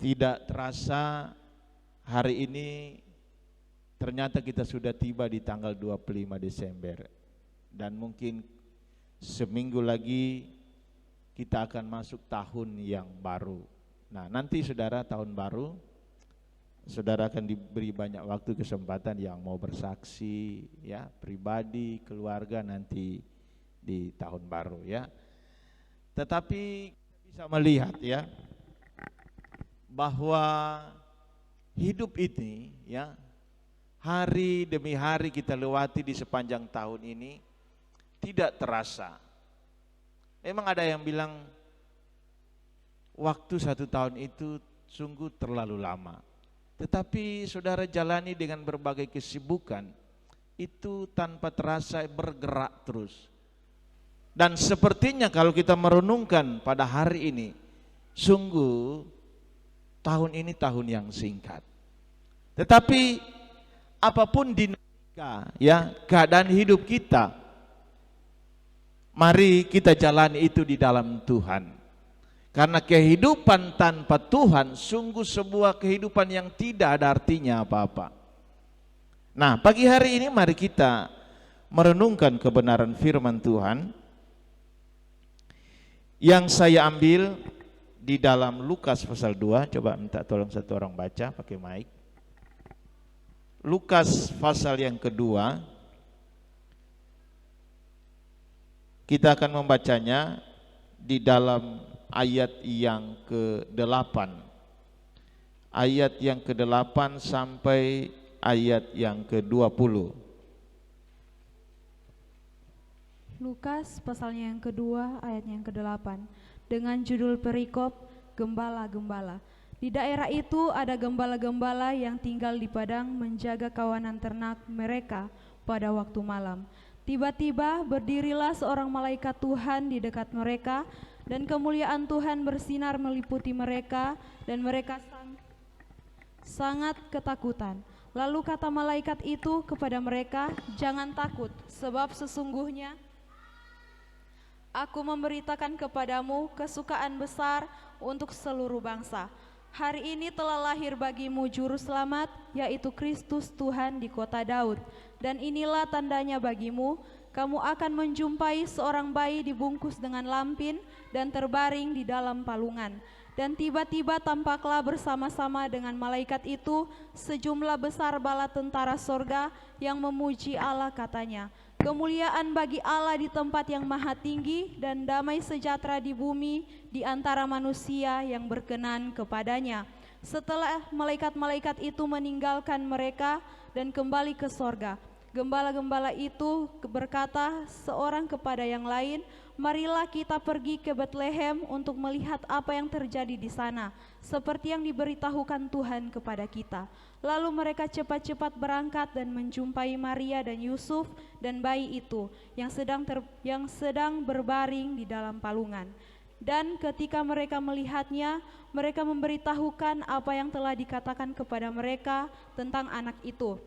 Tidak terasa hari ini ternyata kita sudah tiba di tanggal 25 Desember. Dan mungkin seminggu lagi kita akan masuk tahun yang baru. Nah, nanti saudara tahun baru, saudara akan diberi banyak waktu kesempatan yang mau bersaksi ya, pribadi, keluarga nanti di tahun baru ya. Tetapi kita bisa melihat ya bahwa hidup ini ya, hari demi hari kita lewati di sepanjang tahun ini tidak terasa. Memang ada yang bilang waktu 1 tahun itu sungguh terlalu lama. Tetapi saudara jalani dengan berbagai kesibukan, itu tanpa terasa bergerak terus. Dan sepertinya kalau kita merenungkan pada hari ini, sungguh tahun ini tahun yang singkat. Tetapi apapun dinamika ya, keadaan hidup kita, mari kita jalani itu di dalam Tuhan. Karena kehidupan tanpa Tuhan sungguh sebuah kehidupan yang tidak ada artinya apa-apa. Nah, pagi hari ini mari kita merenungkan kebenaran firman Tuhan yang saya ambil di dalam Lukas pasal 2. Coba minta tolong satu orang baca pakai mic. Lukas pasal yang kedua. Kita akan membacanya di dalam ayat yang ke-8. Ayat yang ke-8 sampai ayat yang ke-20. Lukas pasalnya yang kedua ayatnya yang ke-8 dengan judul perikop Gembala-Gembala. Di daerah itu ada gembala-gembala yang tinggal di padang menjaga kawanan ternak mereka pada waktu malam. Tiba-tiba berdirilah seorang malaikat Tuhan di dekat mereka, dan kemuliaan Tuhan bersinar meliputi mereka, dan mereka sangat ketakutan. Lalu kata malaikat itu kepada mereka, "Jangan takut, sebab sesungguhnya Aku memberitakan kepadamu kesukaan besar untuk seluruh bangsa. Hari ini telah lahir bagimu juru selamat, yaitu Kristus Tuhan di kota Daud. Dan inilah tandanya bagimu, kamu akan menjumpai seorang bayi dibungkus dengan lampin dan terbaring di dalam palungan." Dan tiba-tiba tampaklah bersama-sama dengan malaikat itu sejumlah besar bala tentara sorga yang memuji Allah, katanya, "Kemuliaan bagi Allah di tempat yang maha tinggi, dan damai sejahtera di bumi di antara manusia yang berkenan kepadanya." Setelah malaikat-malaikat itu meninggalkan mereka dan kembali ke sorga, gembala-gembala itu berkata seorang kepada yang lain, "Marilah kita pergi ke Betlehem untuk melihat apa yang terjadi di sana, seperti yang diberitahukan Tuhan kepada kita." Lalu mereka cepat-cepat berangkat dan menjumpai Maria dan Yusuf dan bayi itu yang sedang berbaring di dalam palungan. Dan ketika mereka melihatnya, mereka memberitahukan apa yang telah dikatakan kepada mereka tentang anak itu.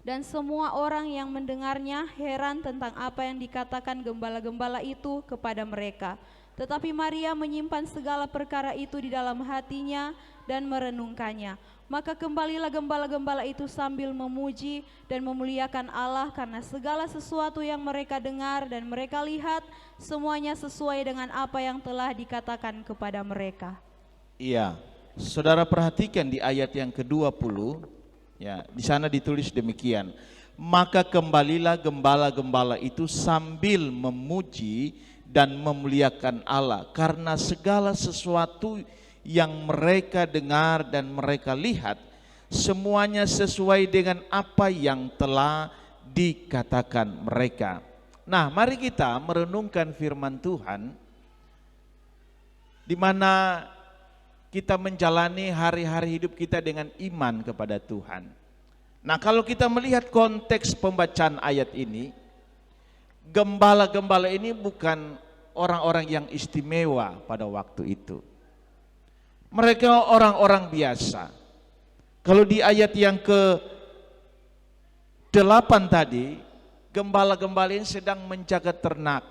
Dan semua orang yang mendengarnya heran tentang apa yang dikatakan gembala-gembala itu kepada mereka. Tetapi Maria menyimpan segala perkara itu di dalam hatinya dan merenungkannya. Maka kembalilah gembala-gembala itu sambil memuji dan memuliakan Allah karena segala sesuatu yang mereka dengar dan mereka lihat, semuanya sesuai dengan apa yang telah dikatakan kepada mereka. Iya, saudara perhatikan di ayat yang ke-20, ya, di sana ditulis demikian. Maka kembalilah gembala-gembala itu sambil memuji dan memuliakan Allah karena segala sesuatu yang mereka dengar dan mereka lihat, semuanya sesuai dengan apa yang telah dikatakan mereka. Nah, mari kita merenungkan firman Tuhan di mana kita menjalani hari-hari hidup kita dengan iman kepada Tuhan. Nah, kalau kita melihat konteks pembacaan ayat ini, gembala-gembala ini bukan orang-orang yang istimewa pada waktu itu. Mereka orang-orang biasa. Kalau di ayat yang ke-8 tadi, gembala-gembala ini sedang menjaga ternak.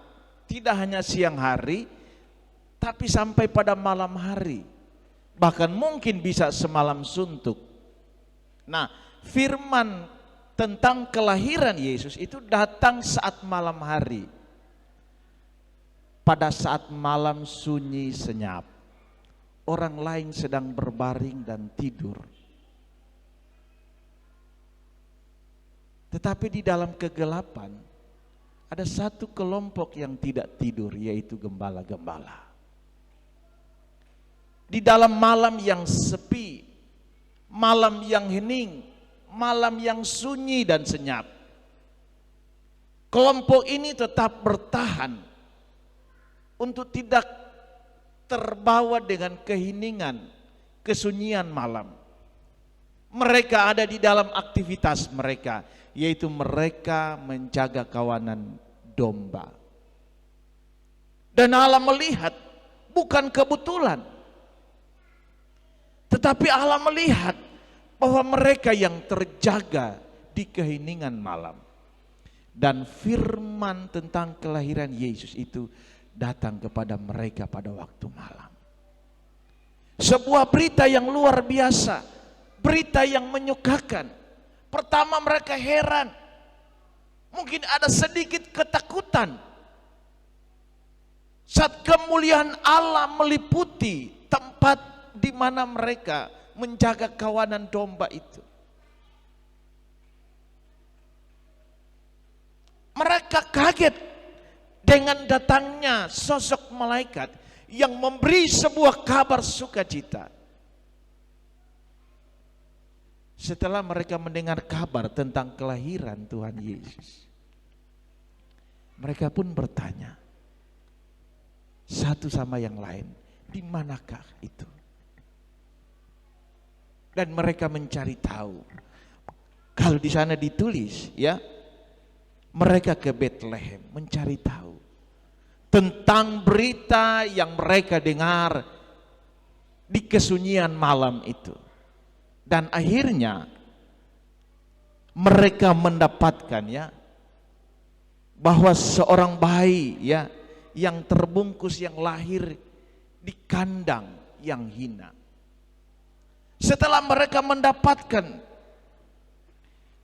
Tidak hanya siang hari, tapi sampai pada malam hari. bahkan mungkin bisa semalam suntuk. Nah, firman tentang kelahiran Yesus itu datang saat malam hari, pada saat malam sunyi senyap, orang lain sedang berbaring dan tidur. Tetapi di dalam kegelapan ada satu kelompok yang tidak tidur, yaitu gembala-gembala. Di dalam malam yang sepi, malam yang hening, malam yang sunyi dan senyap, kelompok ini tetap bertahan untuk tidak terbawa dengan keheningan, kesunyian malam. Mereka ada di dalam aktivitas mereka, yaitu mereka menjaga kawanan domba. Dan Allah melihat bukan kebetulan, tetapi Allah melihat bahwa mereka yang terjaga di keheningan malam. Dan firman tentang kelahiran Yesus itu datang kepada mereka pada waktu malam. Sebuah berita yang luar biasa, berita yang menyukakan. Pertama mereka heran, mungkin ada sedikit ketakutan saat kemuliaan Allah meliputi tempat di mana mereka menjaga kawanan domba itu. Mereka kaget dengan datangnya sosok malaikat yang memberi sebuah kabar sukacita. Setelah mereka mendengar kabar tentang kelahiran Tuhan Yesus, mereka pun bertanya satu sama yang lain, di manakah itu? Dan mereka mencari tahu. Kalau di sana ditulis, ya, mereka ke Bethlehem mencari tahu tentang berita yang mereka dengar di kesunyian malam itu. Dan akhirnya mereka mendapatkan, ya, bahwa seorang bayi, ya, yang terbungkus, yang lahir di kandang yang hina. Setelah mereka mendapatkan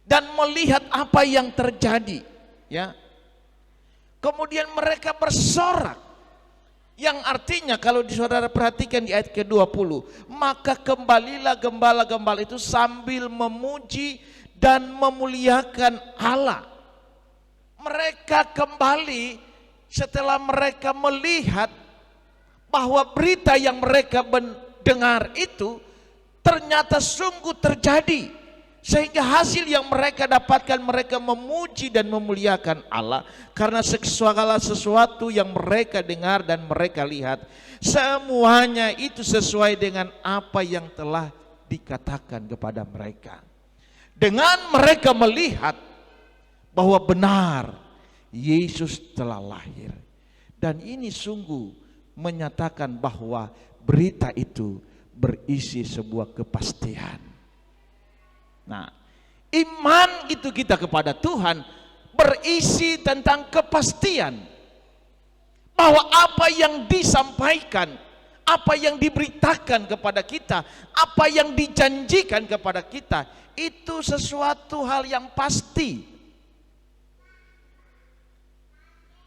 dan melihat apa yang terjadi, ya, kemudian mereka bersorak, yang artinya kalau saudara perhatikan di ayat ke-20, maka kembalilah gembala-gembala itu sambil memuji dan memuliakan Allah. Mereka kembali setelah mereka melihat bahwa berita yang mereka dengar itu ternyata sungguh terjadi, sehingga hasil yang mereka dapatkan, mereka memuji dan memuliakan Allah karena segala sesuatu yang mereka dengar dan mereka lihat, semuanya itu sesuai dengan apa yang telah dikatakan kepada mereka. Dengan mereka melihat bahwa benar Yesus telah lahir, dan ini sungguh menyatakan bahwa berita itu berisi sebuah kepastian. Nah, iman itu kita kepada Tuhan berisi tentang kepastian bahwa apa yang disampaikan, apa yang diberitakan kepada kita, apa yang dijanjikan kepada kita, itu sesuatu hal yang pasti.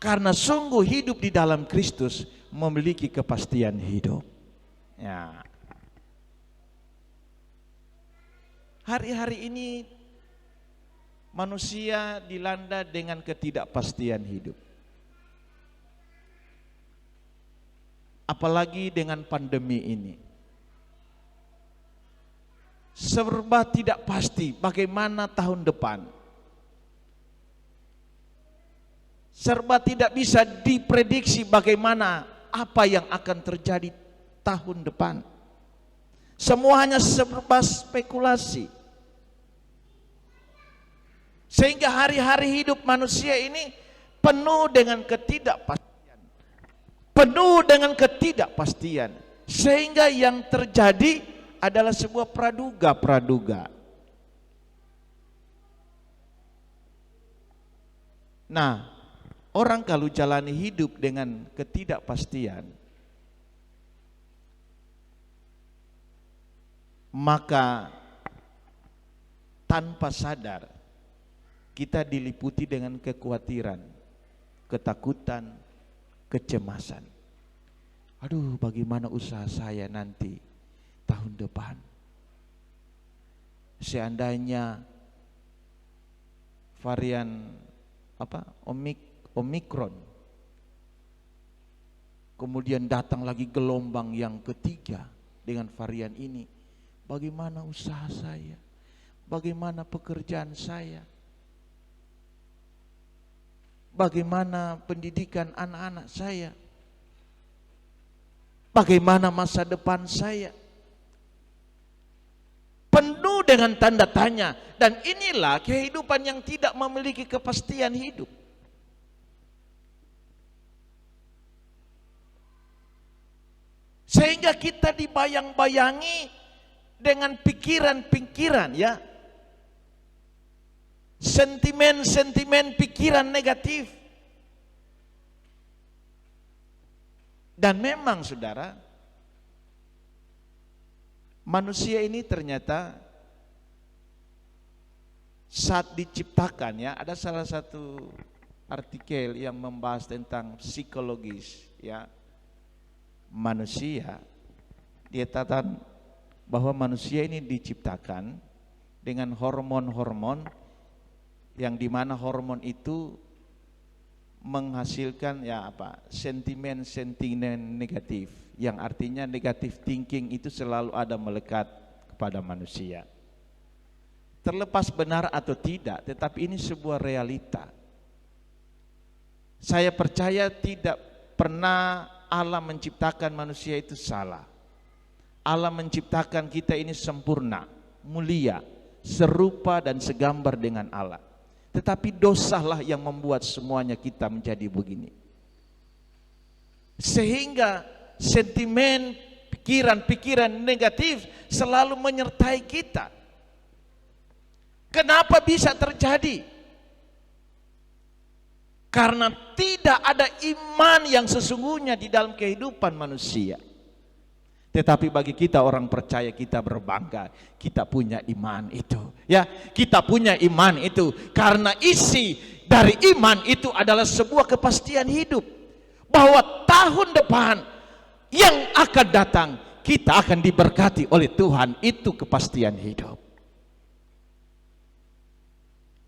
Karena sungguh hidup di dalam Kristus memiliki kepastian hidup. Ya. Hari-hari ini manusia dilanda dengan ketidakpastian hidup. Apalagi dengan pandemi ini. Serba tidak pasti bagaimana tahun depan. Serba tidak bisa diprediksi bagaimana apa yang akan terjadi tahun depan. Semuanya serba spekulasi. Sehingga hari-hari hidup manusia ini penuh dengan ketidakpastian. Penuh dengan ketidakpastian. Sehingga yang terjadi adalah sebuah praduga-praduga. Nah, orang kalau jalani hidup dengan ketidakpastian, maka tanpa sadar kita diliputi dengan kekhawatiran, ketakutan, kecemasan. Aduh, bagaimana usaha saya nanti tahun depan? Seandainya varian Omikron, kemudian datang lagi gelombang yang ketiga dengan varian ini, bagaimana usaha saya? Bagaimana pekerjaan saya? Bagaimana pendidikan anak-anak saya? Bagaimana masa depan saya? Penuh dengan tanda tanya, dan inilah kehidupan yang tidak memiliki kepastian hidup. Sehingga kita dibayang-bayangi dengan pikiran-pikiran, ya, sentimen-sentimen pikiran negatif. Dan memang saudara, manusia ini ternyata saat diciptakan, ya, ada salah satu artikel yang membahas tentang psikologis, ya, manusia. Dia katakan bahwa manusia ini diciptakan dengan hormon-hormon yang dimana hormon itu menghasilkan sentimen-sentimen negatif, yang artinya negatif thinking itu selalu ada melekat kepada manusia. Terlepas benar atau tidak, tetapi ini sebuah realita. Saya percaya tidak pernah Allah menciptakan manusia itu salah. Allah menciptakan kita ini sempurna, mulia, serupa dan segambar dengan Allah. Tetapi dosalah yang membuat semuanya kita menjadi begini. Sehingga sentimen, pikiran-pikiran negatif selalu menyertai kita. Kenapa bisa terjadi? Karena tidak ada iman yang sesungguhnya di dalam kehidupan manusia. Tetapi bagi kita orang percaya, kita berbangga, kita punya iman itu. Ya, kita punya iman itu karena isi dari iman itu adalah sebuah kepastian hidup, bahwa tahun depan yang akan datang kita akan diberkati oleh Tuhan. Itu kepastian hidup.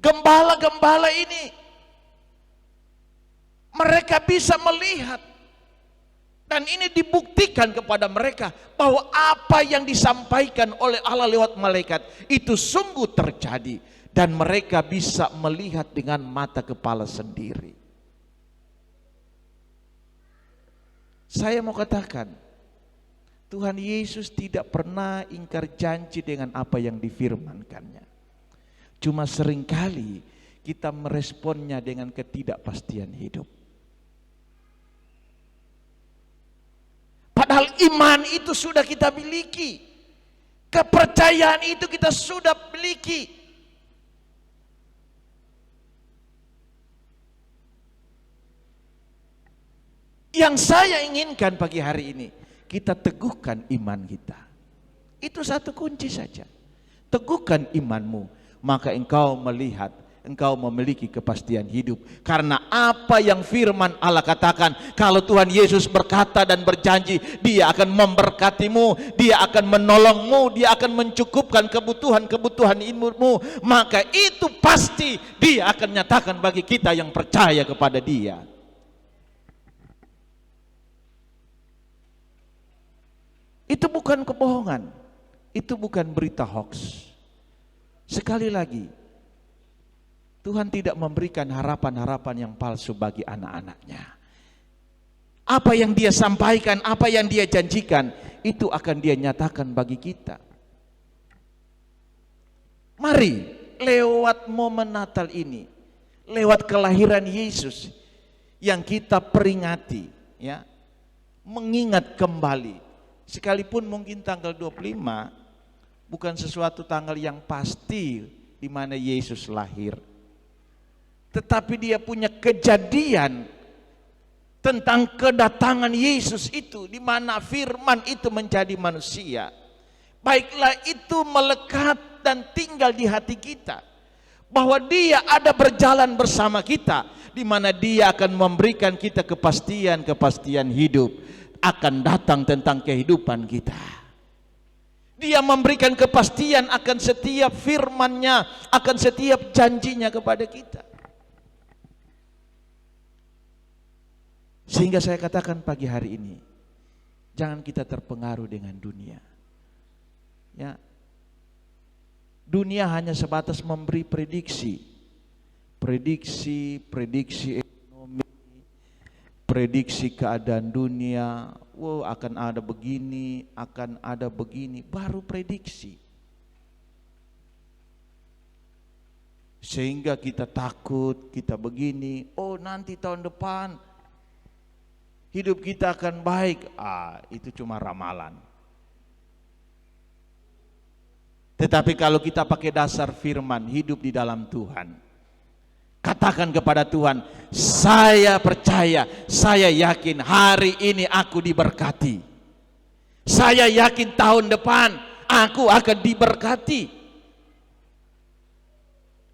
Gembala-gembala ini mereka bisa melihat, dan ini dibuktikan kepada mereka bahwa apa yang disampaikan oleh Allah lewat malaikat itu sungguh terjadi, dan mereka bisa melihat dengan mata kepala sendiri. Saya mau katakan, Tuhan Yesus tidak pernah ingkar janji dengan apa yang difirmankannya. Cuma seringkali kita meresponnya dengan ketidakpastian hidup. Padahal iman itu sudah kita miliki, kepercayaan itu kita sudah miliki. Yang saya inginkan pagi hari ini, kita teguhkan iman kita. Itu satu kunci saja. Teguhkan imanmu, maka engkau melihat, engkau memiliki kepastian hidup. Karena apa yang firman Allah katakan, kalau Tuhan Yesus berkata dan berjanji, Dia akan memberkatimu, Dia akan menolongmu, Dia akan mencukupkan kebutuhan-kebutuhan hidupmu, maka itu pasti Dia akan nyatakan bagi kita yang percaya kepada Dia. Itu bukan kebohongan, itu bukan berita hoax. Sekali lagi, Tuhan tidak memberikan harapan-harapan yang palsu bagi anak-anaknya. Apa yang Dia sampaikan, apa yang Dia janjikan, itu akan Dia nyatakan bagi kita. Mari lewat momen Natal ini, lewat kelahiran Yesus yang kita peringati, ya, mengingat kembali. Sekalipun mungkin tanggal 25 bukan sesuatu tanggal yang pasti di mana Yesus lahir, tetapi dia punya kejadian tentang kedatangan Yesus itu, di mana firman itu menjadi manusia. baiklah itu melekat dan tinggal di hati kita, bahwa Dia ada berjalan bersama kita, di mana Dia akan memberikan kita kepastian hidup akan datang tentang kehidupan kita. Dia memberikan kepastian akan setiap firman-Nya, akan setiap janjinya kepada kita. Sehingga saya katakan pagi hari ini, jangan kita terpengaruh dengan dunia. Ya, dunia hanya sebatas memberi prediksi ekonomi, prediksi keadaan dunia. Wow, akan ada begini, baru prediksi. Sehingga kita takut, kita begini, oh nanti tahun depan hidup kita akan baik. Itu cuma ramalan. Tetapi kalau kita pakai dasar firman, hidup di dalam Tuhan, katakan kepada Tuhan, saya percaya, saya yakin hari ini aku diberkati. Saya yakin tahun depan aku akan diberkati.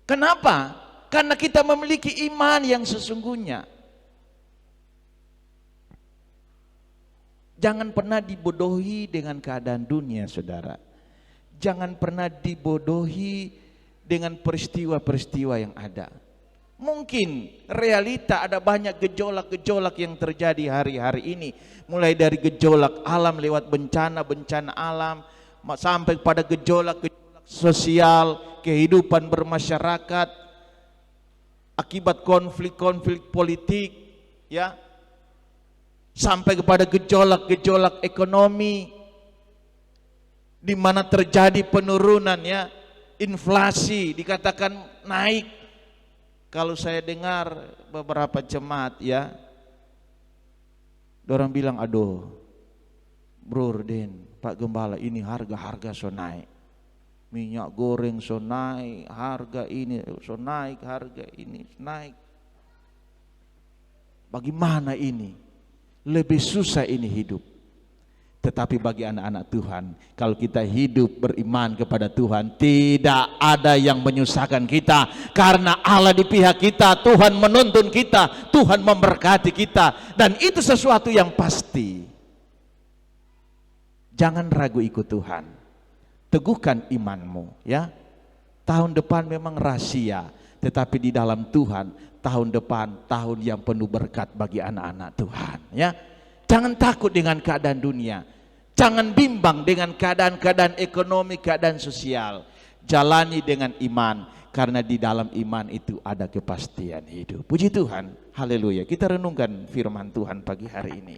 Kenapa? Karena kita memiliki iman yang sesungguhnya. Jangan pernah dibodohi dengan keadaan dunia, saudara. Jangan pernah dibodohi dengan peristiwa-peristiwa yang ada. Mungkin realita ada banyak gejolak-gejolak yang terjadi hari-hari ini. Mulai dari gejolak alam lewat bencana-bencana alam, sampai pada gejolak-gejolak sosial, kehidupan bermasyarakat, akibat konflik-konflik politik, ya, sampai kepada gejolak-gejolak ekonomi, di mana terjadi penurunan, ya, inflasi dikatakan naik. Kalau saya dengar beberapa jemaat, ya, orang bilang, aduh Bro Den, Pak Gembala, ini harga so naik, minyak goreng so naik, harga ini so naik, harga ini naik. Bagaimana ini? Lebih susah ini hidup. Tetapi bagi anak-anak Tuhan, kalau kita hidup beriman kepada Tuhan, tidak ada yang menyusahkan kita, karena Allah di pihak kita, Tuhan menuntun kita, Tuhan memberkati kita, dan itu sesuatu yang pasti. Jangan ragu ikut Tuhan, teguhkan imanmu, ya. Tahun depan memang rahasia, tetapi di dalam Tuhan, tahun depan tahun yang penuh berkat bagi anak-anak Tuhan, ya. Jangan takut dengan keadaan dunia. Jangan bimbang dengan keadaan-keadaan ekonomi, keadaan sosial. Jalani dengan iman, karena di dalam iman itu ada kepastian hidup. Puji Tuhan, haleluya. Kita renungkan firman Tuhan pagi hari ini.